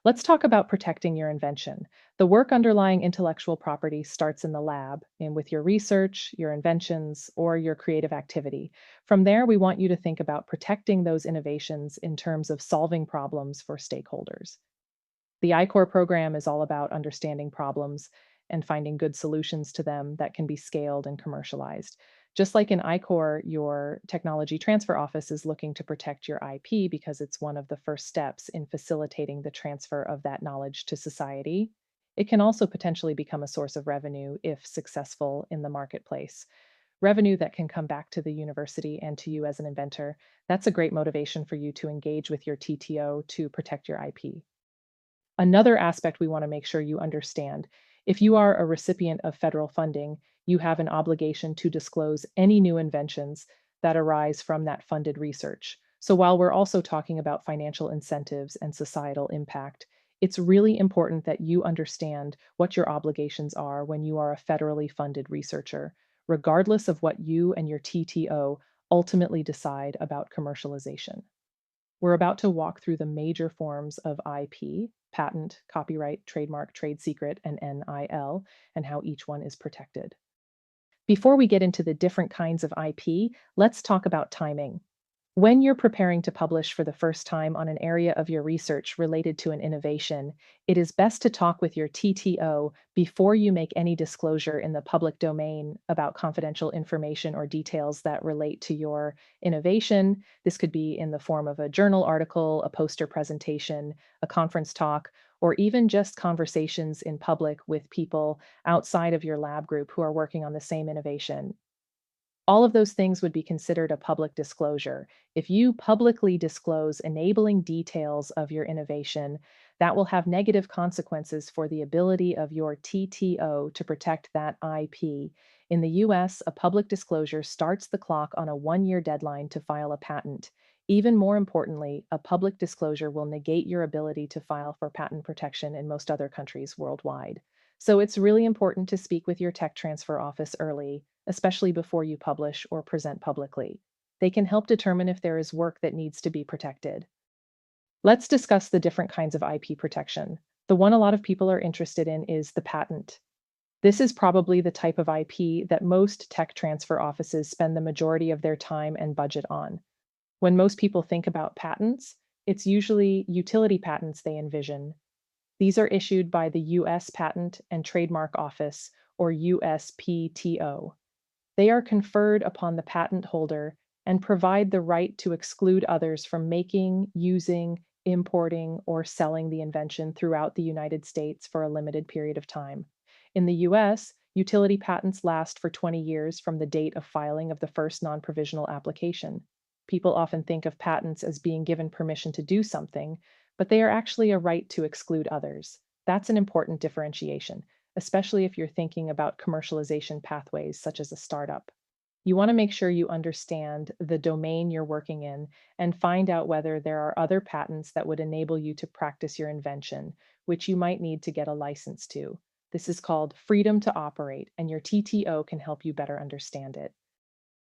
Let's talk about protecting your invention. The work underlying intellectual property starts in the lab and with your research, your inventions, or your creative activity. From there, we want you to think about protecting those innovations in terms of solving problems for stakeholders. The I-Corps program is all about understanding problems and finding good solutions to them that can be scaled and commercialized. Just like in I-Corps, your technology transfer office is looking to protect your IP because it's one of the first steps in facilitating the transfer of that knowledge to society. It can also potentially become a source of revenue if successful in the marketplace. Revenue that can come back to the university and to you as an inventor. That's a great motivation for you to engage with your TTO to protect your IP. Another aspect we want to make sure you understand, if you are a recipient of federal funding, you have an obligation to disclose any new inventions that arise from that funded research. So while we're also talking about financial incentives and societal impact, it's really important that you understand what your obligations are when you are a federally funded researcher, regardless of what you and your TTO ultimately decide about commercialization. We're about to walk through the major forms of IP: patent, copyright, trademark, trade secret, and NIL, and how each one is protected. Before we get into the different kinds of IP, let's talk about timing. When you're preparing to publish for the first time on an area of your research related to an innovation, it is best to talk with your TTO before you make any disclosure in the public domain about confidential information or details that relate to your innovation. This could be in the form of a journal article, a poster presentation, a conference talk, or even just conversations in public with people outside of your lab group who are working on the same innovation. All of those things would be considered a public disclosure. If you publicly disclose enabling details of your innovation, that will have negative consequences for the ability of your TTO to protect that IP. In the US, a public disclosure starts the clock on a 1 year deadline to file a patent. Even more importantly, a public disclosure will negate your ability to file for patent protection in most other countries worldwide. So it's really important to speak with your tech transfer office early, especially before you publish or present publicly. They can help determine if there is work that needs to be protected. Let's discuss the different kinds of IP protection. The one a lot of people are interested in is the patent. This is probably the type of IP that most tech transfer offices spend the majority of their time and budget on. When most people think about patents, it's usually utility patents they envision. These are issued by the US Patent and Trademark Office, or USPTO. They are conferred upon the patent holder and provide the right to exclude others from making, using, importing, or selling the invention throughout the United States for a limited period of time. In the US, utility patents last for 20 years from the date of filing of the first non provisional application. People often think of patents as being given permission to do something, but they are actually a right to exclude others. That's an important differentiation, especially if you're thinking about commercialization pathways such as a startup. You want to make sure you understand the domain you're working in and find out whether there are other patents that would enable you to practice your invention, which you might need to get a license to. This is called freedom to operate, and your TTO can help you better understand it.